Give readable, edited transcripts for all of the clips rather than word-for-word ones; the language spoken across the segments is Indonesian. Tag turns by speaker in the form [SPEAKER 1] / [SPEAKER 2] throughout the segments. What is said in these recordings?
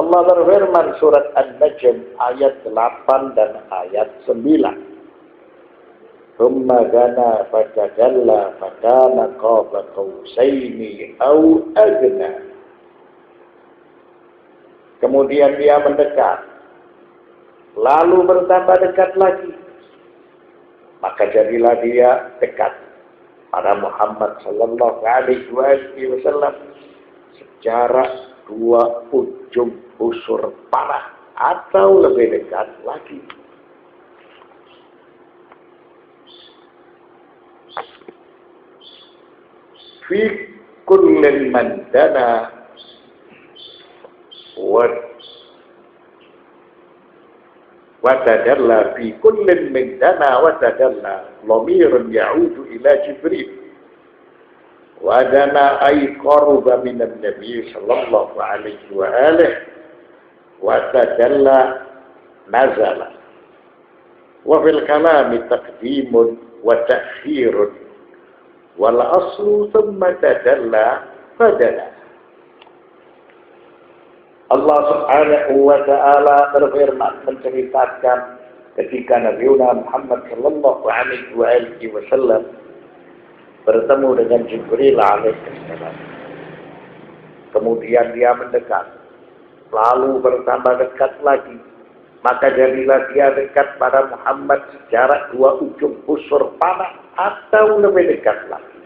[SPEAKER 1] Allah berfirman surat An-Najm ayat 8 dan ayat 9. Thumma dana fatadalla fakana qaba qausaini au adna. Kemudian dia mendekat, lalu bertambah dekat lagi. Maka jadilah dia dekat pada Muhammad sallallahu alaihi wasallam secara dua ujung busur panah atau lebih dekat lagi. Fi kullin man dana wa tadalla fi kullin min dana wa tadalla dhamirun ya'udu ila Jibril. Wadana ay qaruba minan nabi sallallahu alaihi wa alihi wa tadalla nazala wa fil kalami taqdimun wa ta'khirun wal aslu thumma tadalla fadala. Allah subhanahu wa ta'ala berfirman menceritakan ketika Nabi Muhammad sallallahu alaihi wasallam bertemu dengan Jibril alaihissalam. Kemudian dia mendekat, lalu bertambah dekat lagi. Maka jadilah dia dekat pada Muhammad secara dua ujung busur panah atau lebih dekat lagi.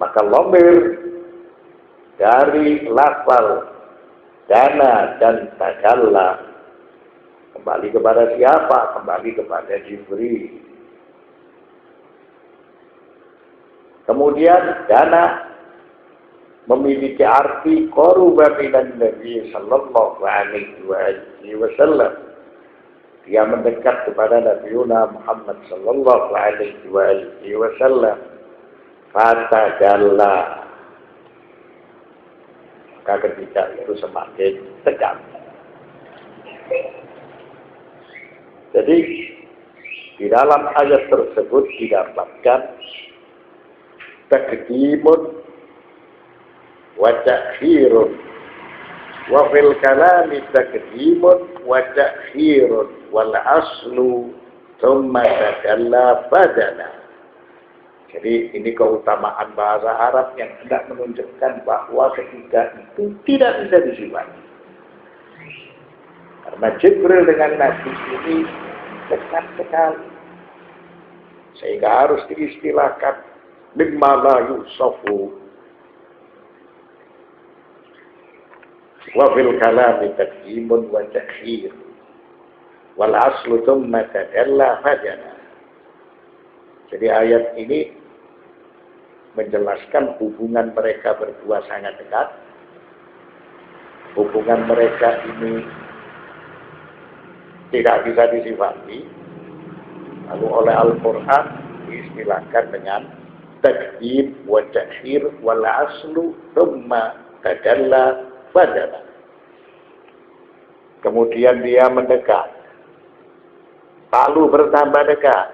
[SPEAKER 1] Maka dhamir dari lafal dana dan tadalla kembali kepada siapa? Kembali kepada Jibril. Kemudian dana memiliki arti qaruba minan nabi sallallahu alaihi wasallam. Dia mendekat kepada Nabi Muhammad sallallahu alaihi wasallam. Fatadalla. Maka ketika itu semakin dekat. Jadi di dalam ayat tersebut didapatkan taqdimun wa ta'khirun wa fil kalami taqdimun wa ta'khirun wal aslu thumma tadalla badala. Jadi ini keutamaan bahasa Arab yang hendak menunjukkan bahwa ketika itu tidak bisa disifati. Karena Jibril dengan Nabi ini dekat sekali sehingga harus diistilahkan mimma la yusafu wa fil kalami taqdimun wa ta'khir wal aslu thumma tadalla fadana. Jadi ayat ini menjelaskan hubungan mereka berdua sangat dekat. Hubungan mereka ini tidak bisa disifati. Lalu oleh Al-Quran diistilahkan dengan taqdim wa ta'khir wal aslu thumma tadalla fadala. Kemudian dia mendekat, lalu bertambah dekat.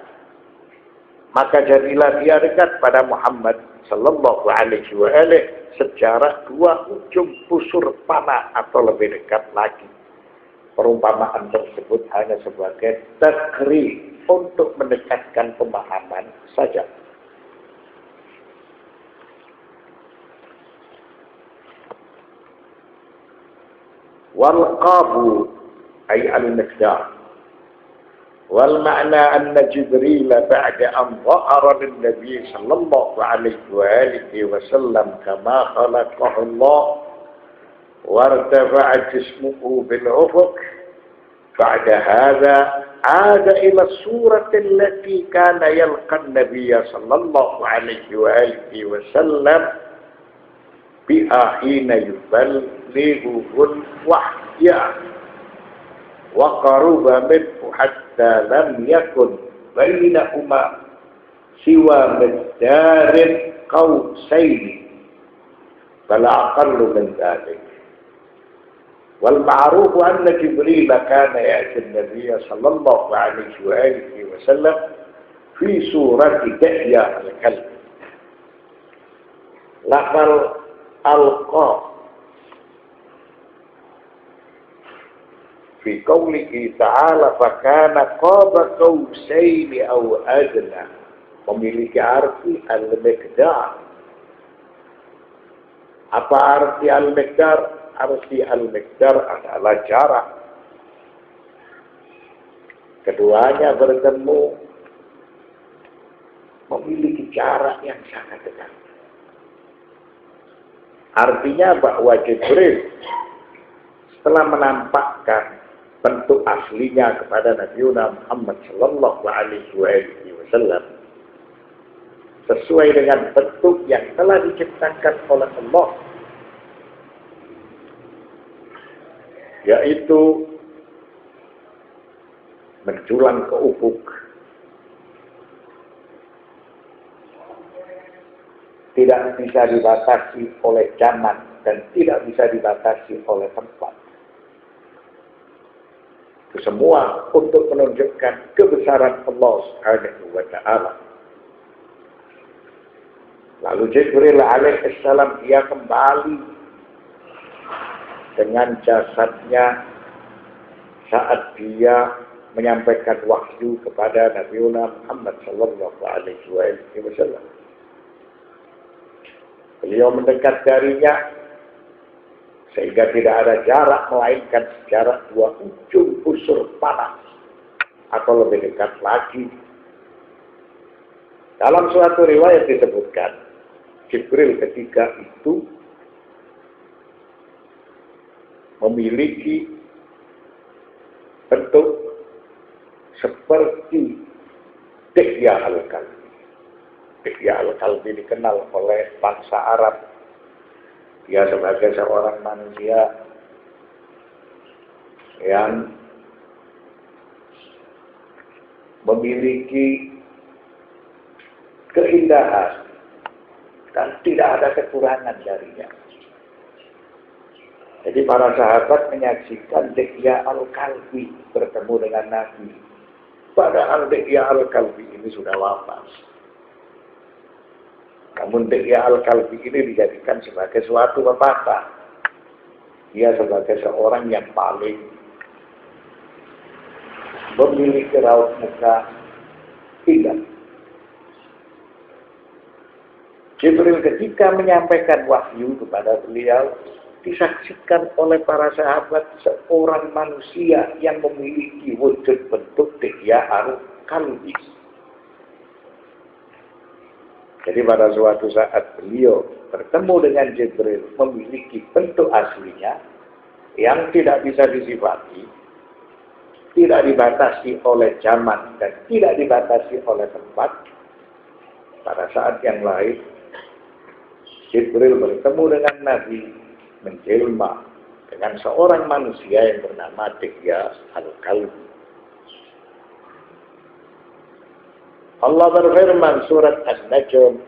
[SPEAKER 1] Maka jadilah dia dekat pada Muhammad sallallahu alaihi wasallam secara dua ujung busur panah atau lebih dekat lagi. Perumpamaan tersebut hanya sebagai takrib untuk mendekatkan pemahaman saja. Wal qabu ay al-miqdar. Wal ma'na anna Jibril ba'da an dha'ara lin-nabi sallallahu alaihi wa alihi wa sallam kama khalaqahu Allah wa irtafa'a jismuhu bil ufuq. Ba'da hadha 'ada ila surati allati kana yalqa an-nabiy sallallahu alaihi wa alihi wa sallam biha hina yuballighu wahya wa qaruba minhu hatta lam yakun bainahuma siwa miqdarin qausaini bal aqallu min dhalik. Wal ma'ruf anna Jibril kana ya'ti an-nabiy sallallahu alaihi wa alihi wa sallam fi surati Dahya al-kalb. Lafal alqa fi qoulihi ta'ala fakana qaba qausayni aw adna, memiliki arti al-miqdar. Apa arti al-miqdar? Arti al-miqdar adalah jarak. Keduanya bertemu memiliki jarak yang sangat dekat. Artinya bahwa Jibril setelah menampakkan bentuk aslinya kepada Nabi Muhammad sallallahu alaihi wasallam sesuai dengan bentuk yang telah diciptakan oleh Allah, yaitu menjulang ke ufuk, tidak bisa dibatasi oleh zaman dan tidak bisa dibatasi oleh tempat. Itu semua untuk menunjukkan kebesaran Allah Subhanahu wa ta'ala. Lalu Jibril alaihissalam dia kembali dengan jasadnya saat dia menyampaikan wahyu kepada Nabi Muhammad sallallahu alaihi wasallam. Beliau mendekat darinya sehingga tidak ada jarak melainkan jarak dua ujung busur panah atau lebih dekat lagi. Dalam suatu riwayat disebutkan Jibril ketika itu memiliki bentuk seperti Dihya al-Kalbi. Dihya al-Kalbi dikenal oleh bangsa Arab. Dia sebagai seorang manusia yang memiliki keindahan dan tidak ada kekurangan darinya. Jadi para sahabat menyaksikan Dihya al-Kalbi bertemu dengan Nabi. Padahal Dihya al-Kalbi ini sudah wafat. Namun Dihya al-Kalbi ini dijadikan sebagai suatu pepatah. Dia sebagai seorang yang paling memiliki raut muka indah. Jibril ketika menyampaikan wahyu kepada beliau disaksikan oleh para sahabat seorang manusia yang memiliki wujud bentuk Dihya al-Kalbi. Jadi pada suatu saat beliau bertemu dengan Jibril memiliki bentuk aslinya yang tidak bisa disifati, tidak dibatasi oleh zaman dan tidak dibatasi oleh tempat. Pada saat yang lain Jibril bertemu dengan Nabi menjelma dengan seorang manusia yang bernama Dihya al-Kalbi. Allah berfirman surat An-Najm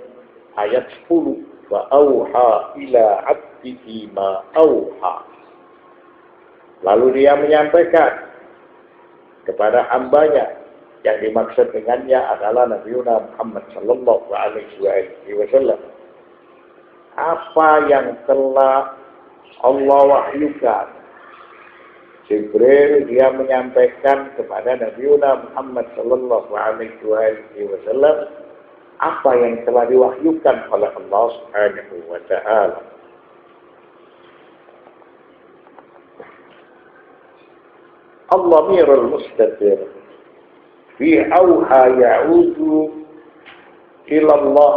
[SPEAKER 1] ayat 10, wa auha ila 'abdihi ma auha. Lalu dia menyampaikan kepada hambanya, yang dimaksud dengannya adalah Nabi Muhammad sallallahu alaihi wasallam, apa yang telah Allah wahyukan. Jibril dia menyampaikan kepada Nabi Muhammad sallallahu alaihi wasallam apa yang telah diwahyukan oleh Allah Subhanahu wa ta'ala. Al-dhamirul mustatir fi auha ya'udu ila Allah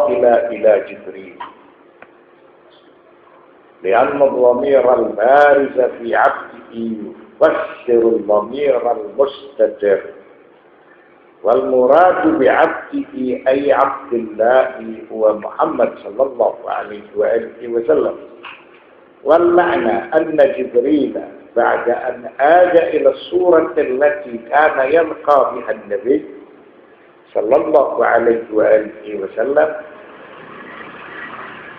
[SPEAKER 1] ila Jibril. لأن الضمير البارز في عبده يفسر الضمير المستتر والمراد بعبده أي عبد الله هو محمد صلى الله عليه وآله وسلم. والمعنى أن جبريل بعد أن آج إلى الصورة التي كان يلقى بها النبي صلى الله عليه وآله وسلم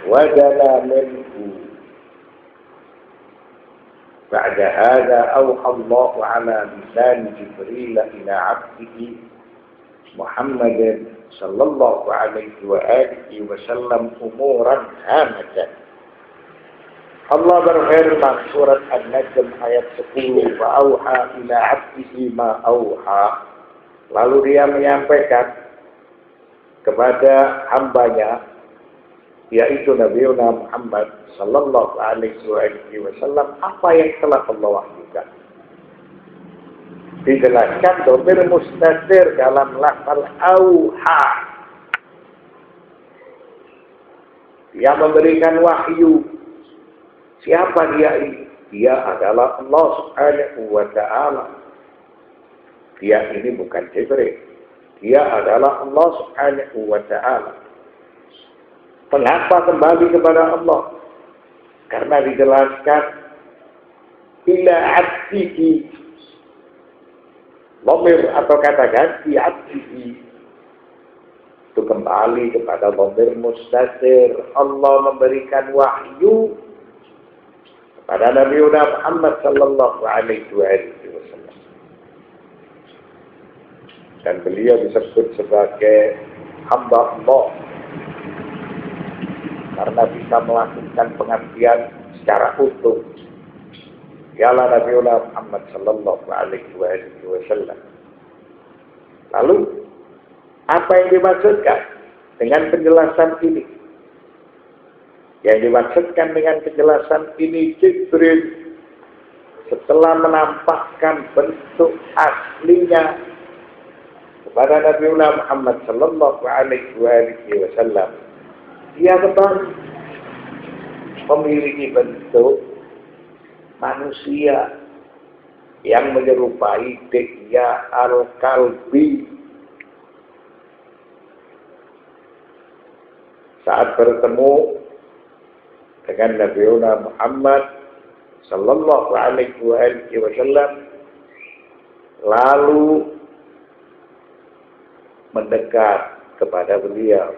[SPEAKER 1] ودنا منه. بعد هذا أوحى الله على لسان جبريل إلى عبده محمد صلى الله عليه وآله وسلم أمورا هامة Allah berfirman surat An-Najm ayat 10, wa auha ila 'abdihi ma auha. Lalu dia menyampaikan kepada hambanya, yaitu Nabi Muhammad sallallahu alaihi wasallam, apa yang telah Allah wahyukan. Dijelaskan dhamir mustatir dalam lafal auha. Dia memberikan wahyu. Siapa dia ini? Dia adalah Allah Subhanahu wa ta'ala. Dia ini bukan Jibril. Dia adalah Allah Subhanahu wa ta'ala. Mengapa kembali kepada Allah? Karena dijelaskan ila 'abdihi. Dhamir atau kata ganti 'abdihi itu kembali kepada dhamir mustatir. Allah memberikan wahyu kepada Nabi Muhammad sallallahu alaihi wasallam. Dan beliau disebut sebagai hamba Allah karena bisa melakukan pengabdian secara utuh. Dialah Nabi Muhammad sallallahu alaihi wasallam. Lalu apa yang dimaksudkan dengan penjelasan ini? Yang dimaksudkan dengan penjelasan ini, Jibril setelah menampakkan bentuk aslinya kepada Nabi Muhammad sallallahu alaihi wasallam, dia kembali memiliki bentuk manusia yang menyerupai Dihya al-Kalbi. Saat bertemu dengan Nabi Muhammad sallallahu alaihi wasallam, lalu mendekat kepada beliau.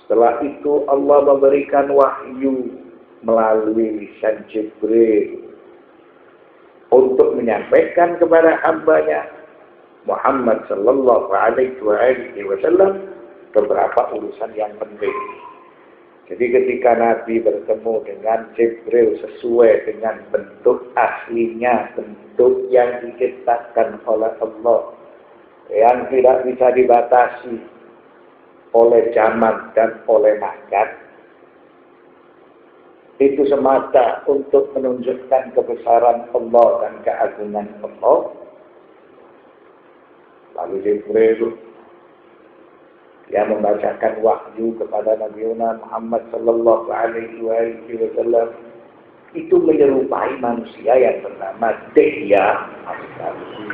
[SPEAKER 1] Setelah itu Allah memberikan wahyu melalui lisan Jibril untuk menyampaikan kepada hambanya Muhammad sallallahu alaihi wasallam beberapa urusan yang penting. Jadi ketika Nabi bertemu dengan Jibril sesuai dengan bentuk aslinya, bentuk yang diciptakan oleh Allah, yang tidak bisa dibatasi oleh zaman dan oleh makan, itu semata untuk menunjukkan kebesaran Allah dan keagungan Allah. Lalu Jibril dia membacakan wahyu kepada Nabi Muhammad sallallahu alaihi wasallam, itu menyerupai manusia yang bernama Dihya al-Kalbi.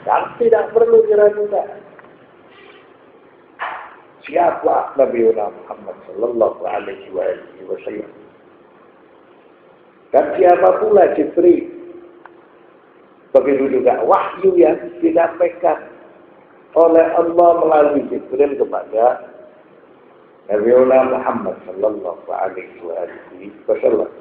[SPEAKER 1] Dan tidak perlu diragukan siapa Nabi Muhammad sallallahu alaihi wasallam. Dan siapa pula Jibril. Begitu juga wahyu yang disampaikan oleh Allah melalui Jibril kepada Nabi Muhammad sallallahu alaihi wasallam.